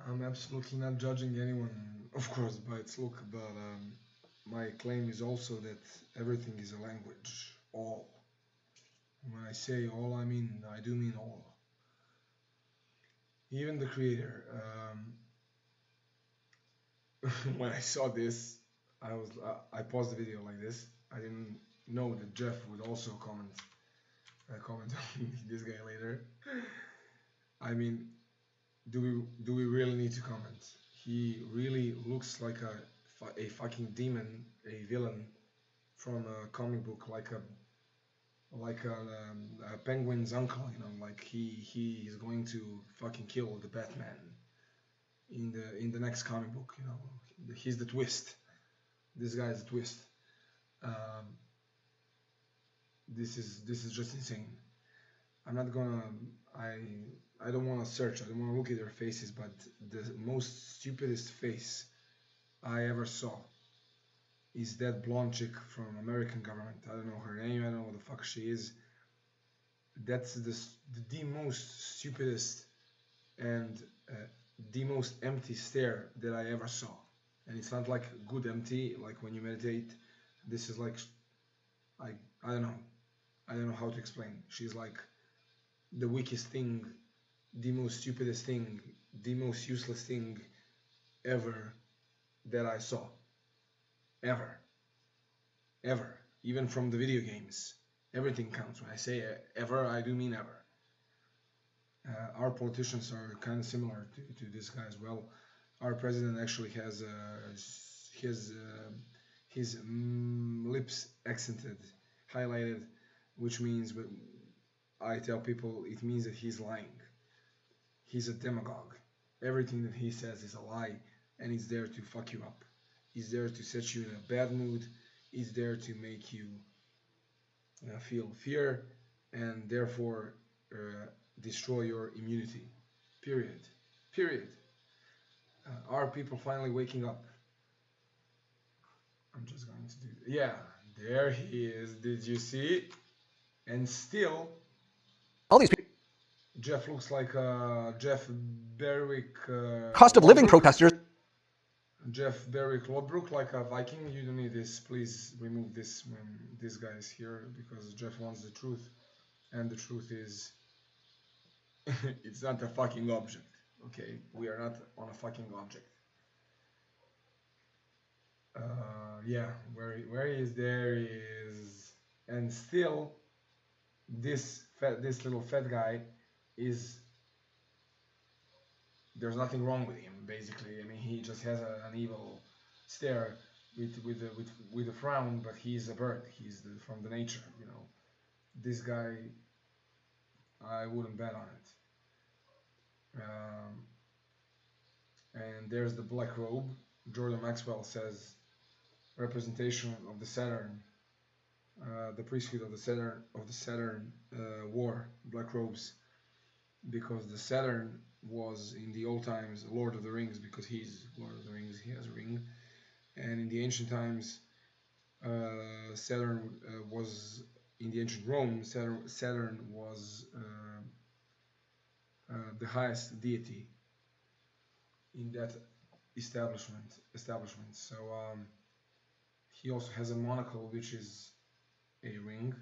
I'm absolutely not judging anyone, of course, by its look, but my claim is also that everything is a language. All. When I say all, I do mean all. Even the creator. When I saw this, I paused the video like this. I didn't know that Jeff would also comment on this guy later. I mean, do we really need to comment? He really looks like a fucking demon, a villain from a comic book, like a penguin's uncle, like he is going to fucking kill the Batman in the next comic book. He's the twist. This guy is the twist. Um, this is just insane. I'm not gonna. I I don't want to search. I don't want to look at their faces, but the most stupidest face I ever saw is that blonde chick from American government. I don't know her name. I don't know what the fuck she is. That's the most stupidest and the most empty stare that I ever saw. And it's not like good empty, like when you meditate. This is like I I don't know. I don't know how to explain. She's like the weakest thing, the most stupidest thing, the most useless thing ever that I saw. Ever. Ever. Even from the video games. Everything counts. When I say ever, I do mean ever. Our politicians are kind of similar to this guy as well. Our president actually has his lips accented, highlighted, which means I tell people it means that he's lying. He's a demagogue. Everything that he says is a lie, and he's there to fuck you up. He's there to set you in a bad mood. He's there to make you feel fear, and therefore destroy your immunity. Period. Period. Are people finally waking up? I'm just going to do. Yeah, there he is. Did you see? And still, All these people, Jeff looks like Jeff Berwick. cost of living Lodbrok. protesters. Jeff Berwick Lodbrok, like a Viking. You don't need this. Please remove this when this guy is here because Jeff wants the truth, and the truth is, it's not a fucking object. Okay, we are not on a fucking object. Yeah, where he is, there he is, and still, this little fat guy is. There's nothing wrong with him, basically. I mean, he just has an evil stare with a frown, but he's a bird. He's from the nature, This guy, I wouldn't bet on it. And there's the black robe. Jordan Maxwell says representation of the Saturn, the priesthood of the Saturn wore black robes, because the Saturn was in the old times Lord of the Rings, because he's Lord of the Rings, he has a ring, and in the ancient times, Saturn was in the ancient Rome. Saturn was the highest deity in that establishment. So he also has a monocle, which is a ring,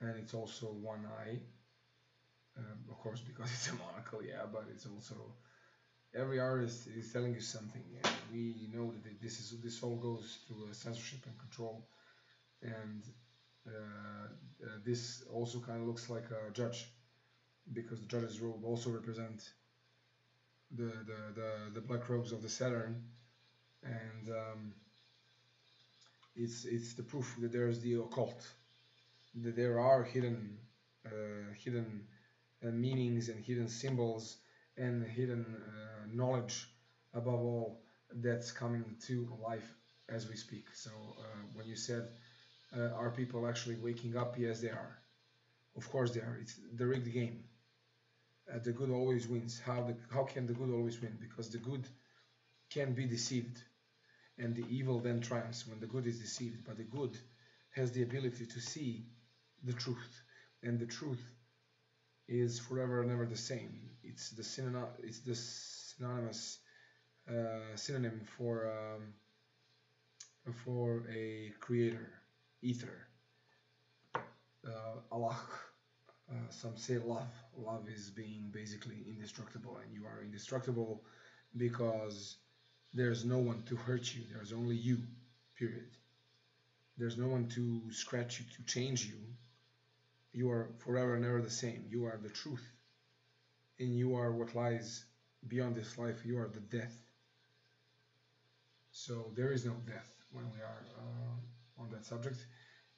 and it's also one eye. Of course, because it's a monocle, yeah, but it's also every artist is telling you something, and we know that this all goes through censorship and control, and this also kind of looks like a judge, because the judge's robe also represent the black robes of the Saturn, and it's the proof that there's the occult, that there are hidden meanings and hidden symbols and hidden knowledge, above all, that's coming to life as we speak. So when you said, are people actually waking up? Yes, they are. Of course they are. It's the rigged game. The good always wins. How can the good always win? Because the good can be deceived, and the evil then triumphs when the good is deceived. But the good has the ability to see the truth, and the truth is forever and ever the same. It's the synonymous synonym for a creator, ether, Allah. Some say love. Love is being basically indestructible, and you are indestructible because there's no one to hurt you. There's only you, period. There's no one to scratch you, to change you. You are forever and ever the same. You are the truth, and you are what lies beyond this life. You are the death. So there is no death when we are on that subject.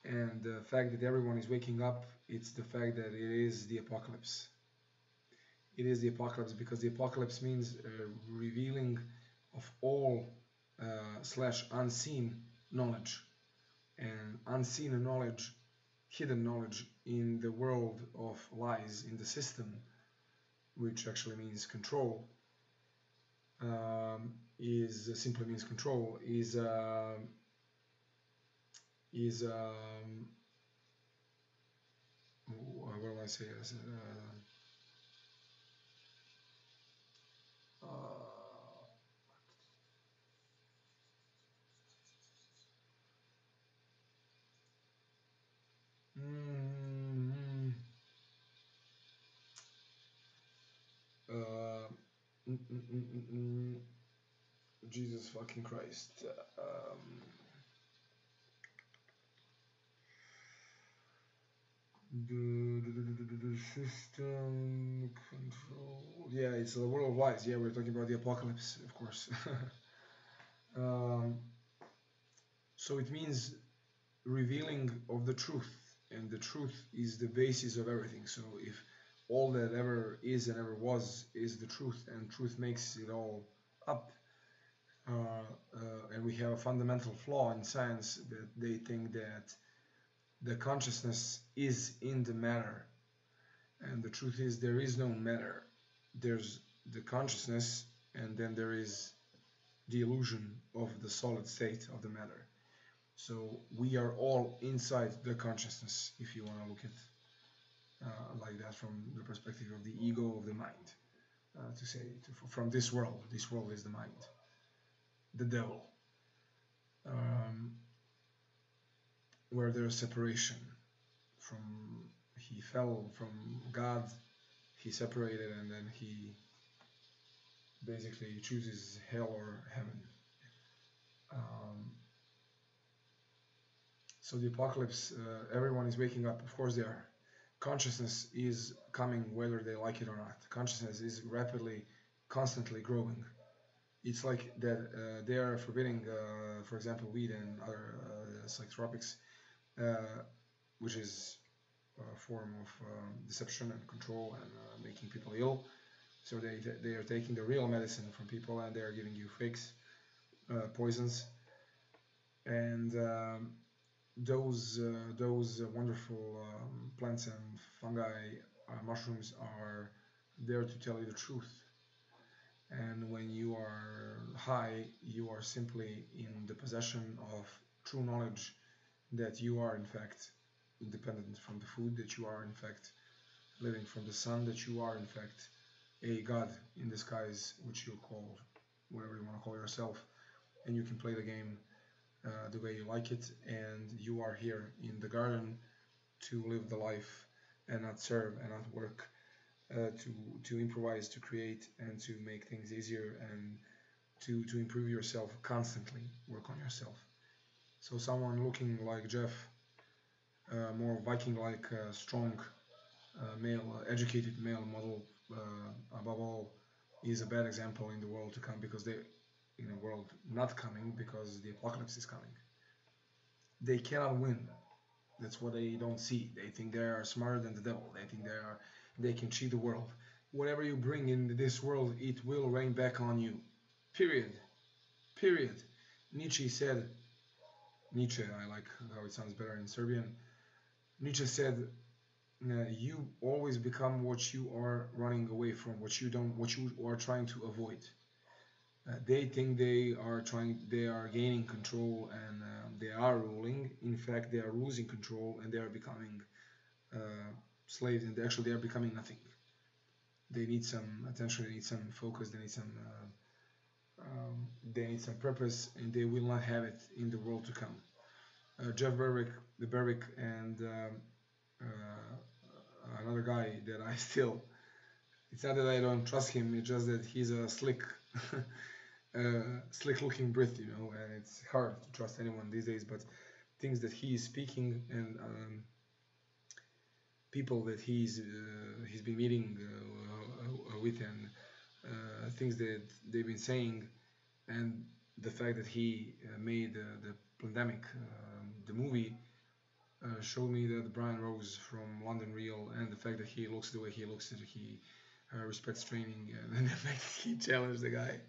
And the fact that everyone is waking up, it's the fact that it is the apocalypse. It is the apocalypse because the apocalypse means revealing of all slash unseen knowledge, and unseen knowledge, hidden knowledge in the world of lies, in the system, which actually means control, is simply means control, is what do I say? Mm, uh, mm, mm, mm, mm, mm, Jesus fucking Christ. The system control. Yeah, it's the world of lies. Yeah, we're talking about the apocalypse, of course. um, so it means revealing of the truth, and the truth is the basis of everything. So if all that ever is and ever was is the truth, and truth makes it all up, and we have a fundamental flaw in science that they think that the consciousness is in the matter, and the truth is there is no matter. There's the consciousness, and then there is the illusion of the solid state of the matter. So we are all inside the consciousness, if you want to look at like that from the perspective of the ego of the mind. To say from this world is the mind, the devil, where there's separation from, he fell from God, he separated, and then he basically chooses hell or heaven. So the apocalypse, everyone is waking up. Of course they are. Consciousness is coming whether they like it or not. Consciousness is rapidly, constantly growing. It's like that they are forbidding, for example, weed and other psychotropics, which is a form of deception and control and making people ill. So they are taking the real medicine from people and they are giving you fakes, poisons, and those wonderful plants and fungi, mushrooms are there to tell you the truth. And when you are high, you are simply in the possession of true knowledge that you are in fact independent from the food, that you are in fact living from the sun, that you are in fact a god in disguise, which you call whatever you want to call yourself, and you can play the game the way you like it, and you are here in the garden to live the life and not serve and not work, to improvise, to create, and to make things easier, and to improve yourself constantly, work on yourself. So someone looking like Jeff, more Viking-like, strong, male, educated male model, above all, is a bad example in the world to come, because they, in a world not coming, because the apocalypse is coming. They cannot win. That's what they don't see. They think they are smarter than the devil. They think they can cheat the world. Whatever you bring in this world, it will rain back on you. Period. Period. Nietzsche said, Nietzsche, I like how it sounds better in Serbian. Nietzsche said, you always become what you are running away from, what you are trying to avoid. They think they are gaining control, and they are ruling. In fact, they are losing control, and they are becoming slaves, and actually they are becoming nothing. They need some attention. They need some focus. They need some purpose, and they will not have it in the world to come. Jeff Berwick, the Berwick, and another guy that I still. It's not that I don't trust him. It's just that he's a slick, slick-looking Brit, and it's hard to trust anyone these days. But things that he is speaking and people that he's been meeting with and things that they've been saying and the fact that he made the pandemic the movie showed me that Brian Rose from London Real and the fact that he looks the way he looks that he respects training and the fact that he challenged the guy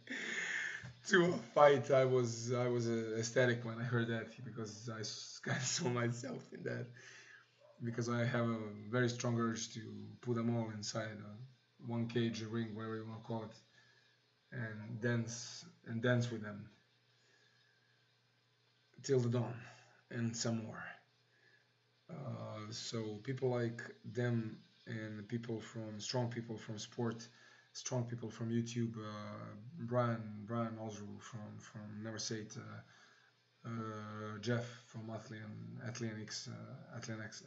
to a fight. I was ecstatic when I heard that because I kind of saw myself in that because I have a very strong urge to put them all inside one cage, a ring, whatever you want to call it, and dance with them till the dawn, and some more. So people like them and strong people from sport, strong people from YouTube, Brian Osru from Never Say It, Jeff from Athletics, Athletics.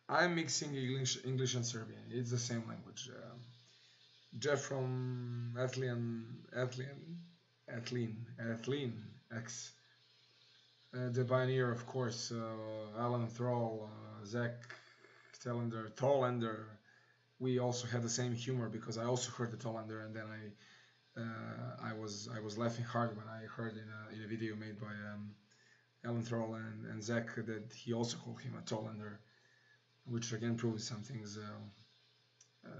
I'm mixing English and Serbian. It's the same language. Jeff from Athlean X. The pioneer, of course, Alan Thrall, Zach Tollander. We also had the same humor because I also heard the Tollander, and then I was laughing hard when I heard in a video made by Alan Thrall and Zach that he also called him a Tollander, which again proves some things.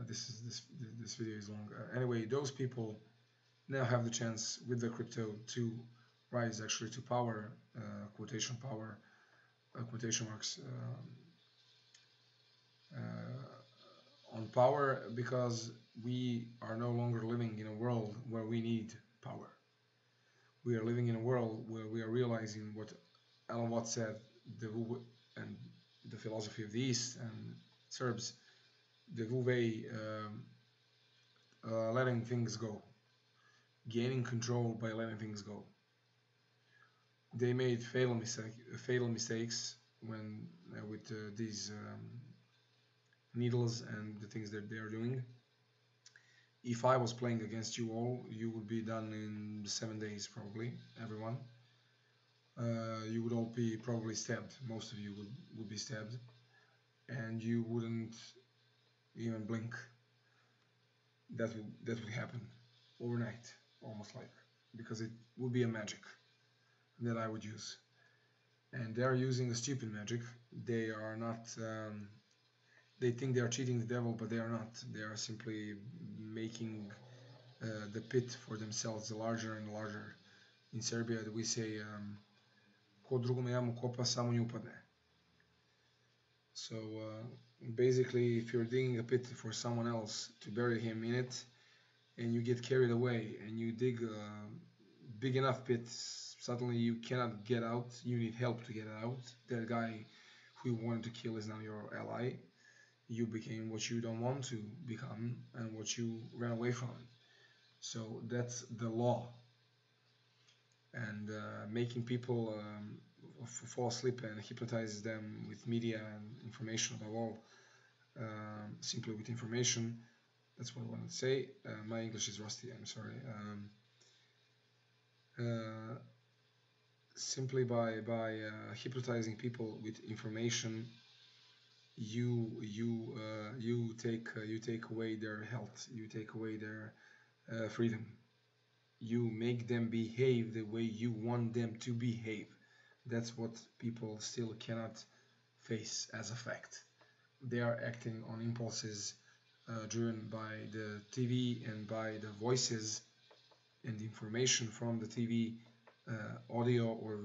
This video is long. Anyway, those people now have the chance with the crypto to rise actually to power, quotation power, quotation marks, on power because we are no longer living in a world where we need power. We are living in a world where we are realizing what Alan Watts said, and the philosophy of the East and Serbs, the Vuve, letting things go, gaining control by letting things go. They made fatal mistakes when with these needles and the things that they are doing. If I was playing against you all, you would be done in 7 days probably, everyone. You would all be probably stabbed. Most of you would be stabbed, and you wouldn't even blink. That would happen overnight, almost like, because it would be a magic that I would use. And they're using a stupid magic. They are not. They think they are cheating the devil, but they are not. They are simply making the pit for themselves larger and larger. In Serbia, we say, "Ko drugome jamu kopa, samo nju upadne." So basically, if you're digging a pit for someone else to bury him in it, and you get carried away and you dig a big enough pit, suddenly you cannot get out. You need help to get out. That guy who you wanted to kill is now your ally. You became what you don't want to become and what you ran away from. So that's the law. And making people fall asleep and hypnotize them with media and information above all, simply with information. That's what I wanted to say. My English is rusty, I'm sorry. Simply by hypnotizing people with information, you take away their health, you take away their freedom, you make them behave the way you want them to behave. That's what people still cannot face as a fact. They are acting on impulses driven by the TV and by the voices and the information from the TV, audio or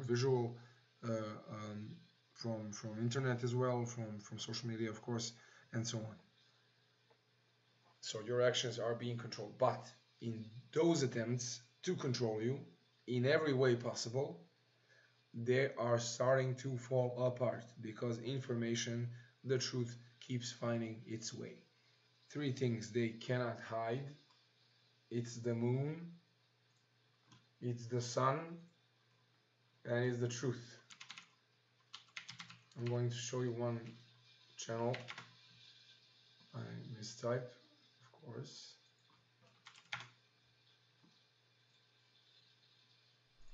visual, from internet as well, from social media, of course, and so on. So your actions are being controlled, but in those attempts to control you in every way possible, they are starting to fall apart because information, the truth, keeps finding its way. Three things they cannot hide: it's the moon, it's the sun, and it's the truth. I'm going to show you one channel. I mistype, of course.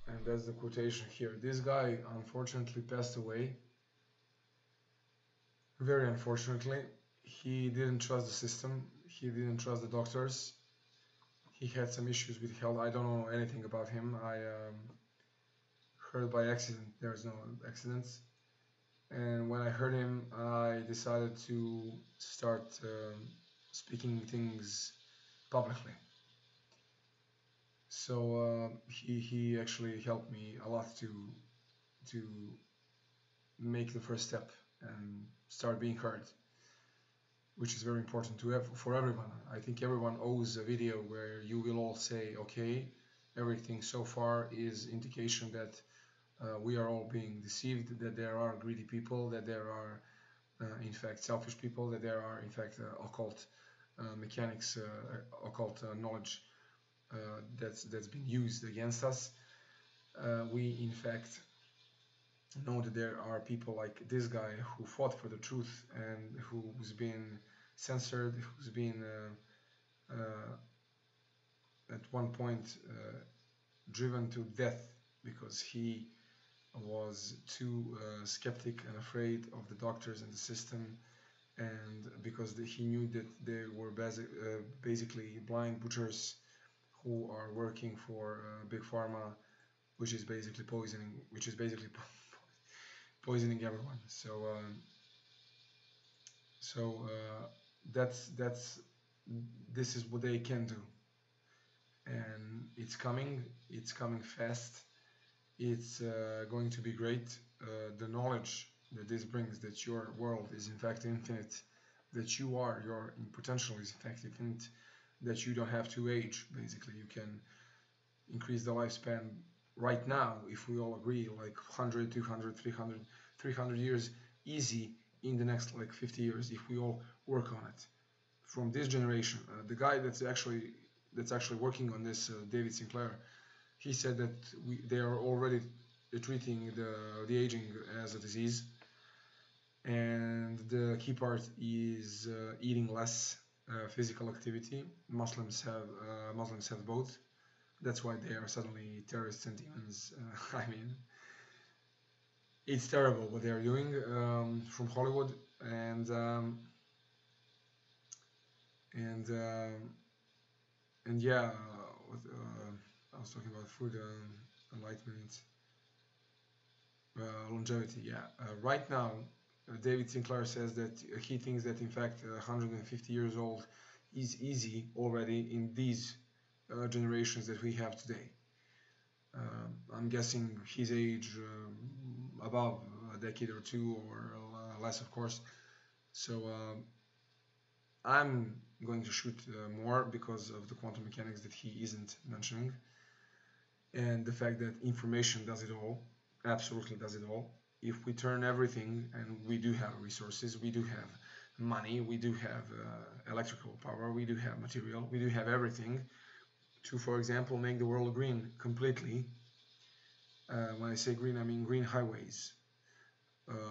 And that's the quotation here. This guy unfortunately passed away. Very unfortunately. He didn't trust the system. He didn't trust the doctors. He had some issues with health. I don't know anything about him. I heard by accident. There's no accidents. And when I heard him, I decided to start speaking things publicly. So he actually helped me a lot to make the first step and start being heard, which is very important to have for everyone. I think everyone owes a video where you will all say, okay, everything so far is indication that we are all being deceived, that there are greedy people, that there are in fact selfish people, that there are in fact occult mechanics, occult knowledge that's been used against us. We in fact know that there are people like this guy who fought for the truth and who's been censored, who's been at one point driven to death because he was too skeptic and afraid of the doctors and the system, and because he knew that they were basically blind butchers who are working for big pharma, which is basically poisoning everyone. That's this is what they can do, and it's coming fast. It's going to be great. The knowledge that this brings, that your world is in fact infinite, that your potential is in fact infinite, that you don't have to age. Basically, you can increase the lifespan right now, if we all agree, like 100, 200, 300, 300 years easy in the next like 50 years if we all work on it. From this generation, the guy that's actually working on this, David Sinclair, he said that they are already treating the aging as a disease, and the key part is eating less, physical activity. Muslims have both. That's why they are suddenly terrorists and demons. I mean, it's terrible what they are doing from Hollywood, and yeah, I was talking about food, enlightenment, longevity. Yeah, right now, David Sinclair says that he thinks that in fact 150 years old is easy already in these generations that we have today. I'm guessing his age above a decade or two, or less, of course. So I'm going to shoot more because of the quantum mechanics that he isn't mentioning, and the fact that information does it all, absolutely does it all. If we turn everything, and we do have resources, we do have money, we do have electrical power, we do have material, we do have everything to, for example, make the world green completely. When I say green, I mean green highways.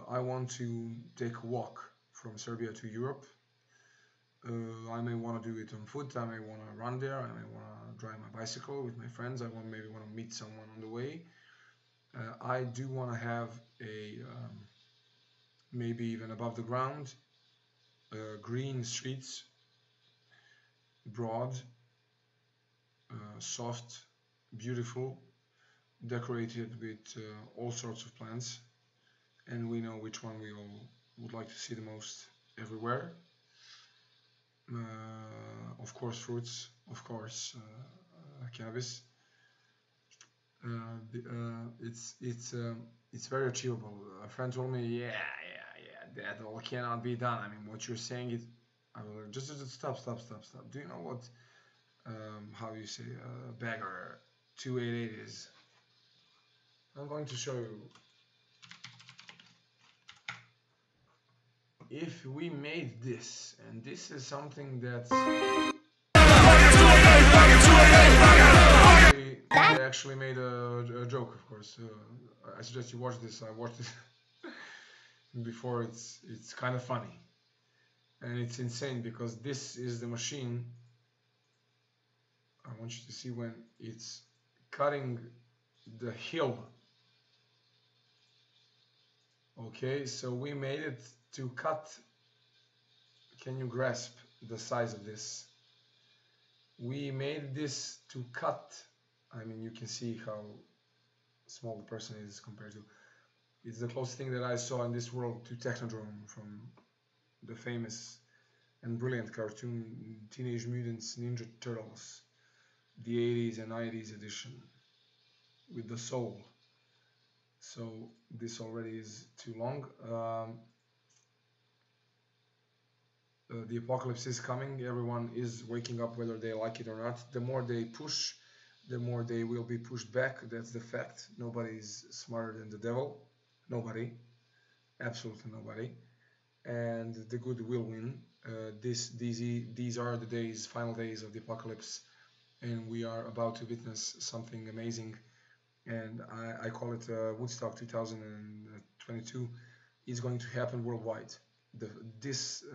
I want to take a walk from Serbia to Europe. I may want to do it on foot, I may want to run there, I may want to drive my bicycle with my friends, I maybe want to meet someone on the way. I do want to have a, maybe even above the ground, green streets, broad, soft, beautiful, decorated with all sorts of plants, and we know which one we all would like to see the most everywhere. Of course fruits, of course cannabis. It's very achievable. A friend told me, yeah, that all cannot be done. I mean, what you're saying is, I will just stop. Do you know what, how you say bagger 288 is? I'm going to show you. if we made this, and this is something that's they actually made a joke, of course. I suggest you watch this. I watched it before. It's kind of funny, and it's insane because this is the machine. I want you to see when it's cutting the hill. Okay, so we made it to cut. Can you grasp the size of this? We made this to cut. I mean, you can see how small the person is compared to. It's the closest thing that I saw in this world to Technodrome from the famous and brilliant cartoon Teenage Mutants Ninja Turtles, the 80s and 90s edition with the soul. So this already is too long. The apocalypse is coming. Everyone is waking up whether they like it or not. The more they push, the more they will be pushed back. That's the fact. Nobody is smarter than the devil. Nobody. Absolutely nobody. And the good will win. These are the days, final days of the apocalypse, and we are about to witness something amazing. And I call it Woodstock 2022. Is going to happen worldwide. This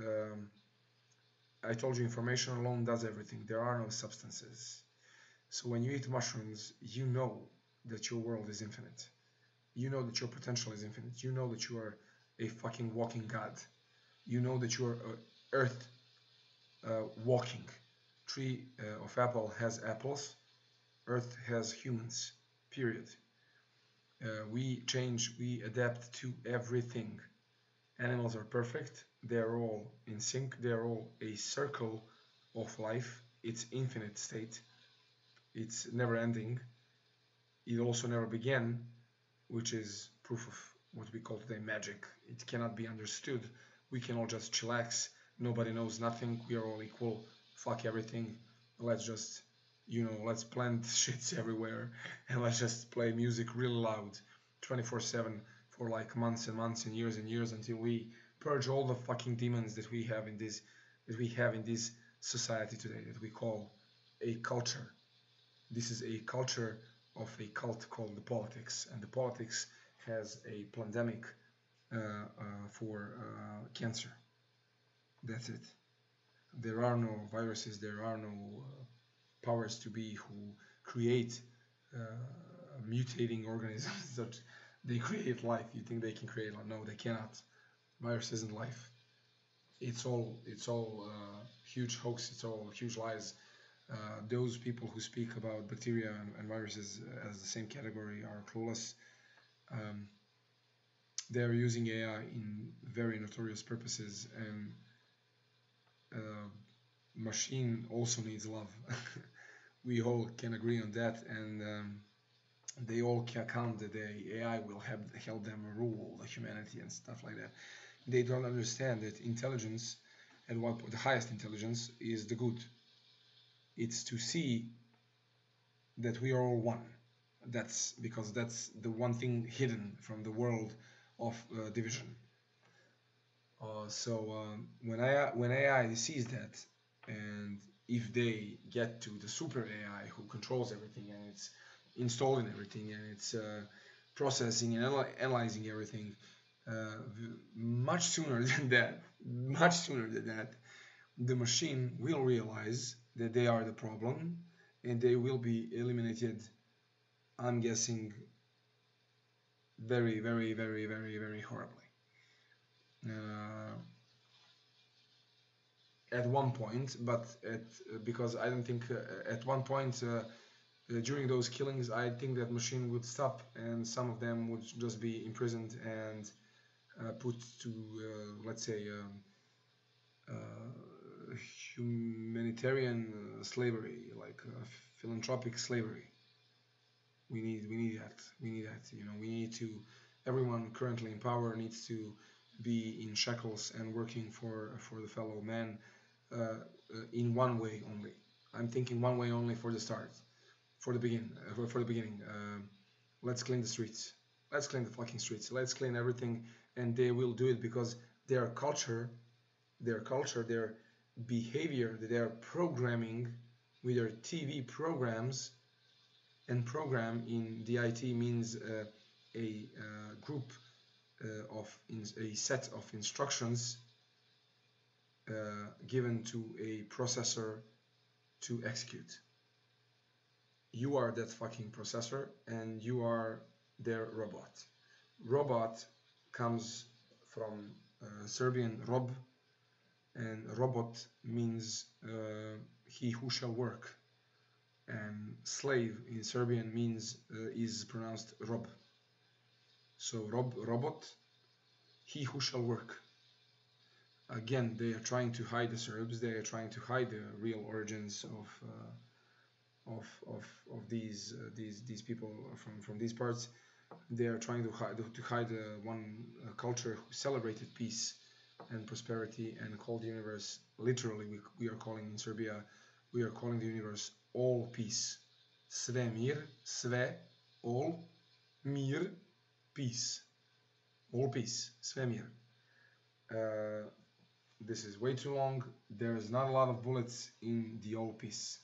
I told you, information alone does everything. There are no substances. So when you eat mushrooms, you know that your world is infinite. You know that your potential is infinite. You know that you are a fucking walking god. You know that you are earth walking. Tree of apple has apples. Earth has humans. Period. We change, we adapt to everything. Animals are perfect. They're all in sync. They're all a circle of life. It's infinite state. It's never ending. It also never began, which is proof of what we call today magic. It cannot be understood. We can all just chillax. Nobody knows nothing. We are all equal. Fuck everything. Let's just, let's plant shits everywhere and let's just play music really loud 24/7 for like months and months and years until we purge all the fucking demons that we have in this society today that we call a culture. This is a culture of a cult called the politics, and the politics has a pandemic for cancer. That's it. There are no viruses. There are no powers to be who create mutating organisms that they create life. You think they can create life? No, they cannot. Virus isn't life. It's all huge hoax. It's all huge lies. Those people who speak about bacteria and viruses as the same category are clueless. They're using AI in very notorious purposes, and machine also needs love. We all can agree on that, and they all can count that the AI will help them rule the humanity and stuff like that. They don't understand that intelligence, at one point, the highest intelligence is the good. It's to see that we are all one. That's because that's the one thing hidden from the world of division. When AI sees that, and if they get to the super AI who controls everything and it's installing everything and it's processing and analyzing everything, much sooner than that, the machine will realize that they are the problem and they will be eliminated. I'm guessing very, very, very, very, very horribly. At one point, but because I don't think at one point during those killings, I think that machine would stop and some of them would just be imprisoned and put to, let's say, humanitarian slavery, like philanthropic slavery. We need that. We need that. We need to. Everyone currently in power needs to be in shackles and working for the fellow man in one way only. I'm thinking one way only for the start, for the beginning. Let's clean the streets. Let's clean the fucking streets. Let's clean everything, and they will do it because their culture, their behavior, their programming with their TV programs. And program in DIT means a group a set of instructions given to a processor to execute. You are that fucking processor, and you are their robot. Robot comes from Serbian rob, and robot means he who shall work, and slave in Serbian means is pronounced rob. So robot, he who shall work. Again, they are trying to hide the Serbs. They are trying to hide the real origins of these people from these parts. They are trying to hide one culture who celebrated peace and prosperity and called the universe, literally we are calling in Serbia, we are calling the universe all peace. Sve mir, sve, all, mir, peace. All peace, sve mir. This is way too long. There is not a lot of bullets in the all peace.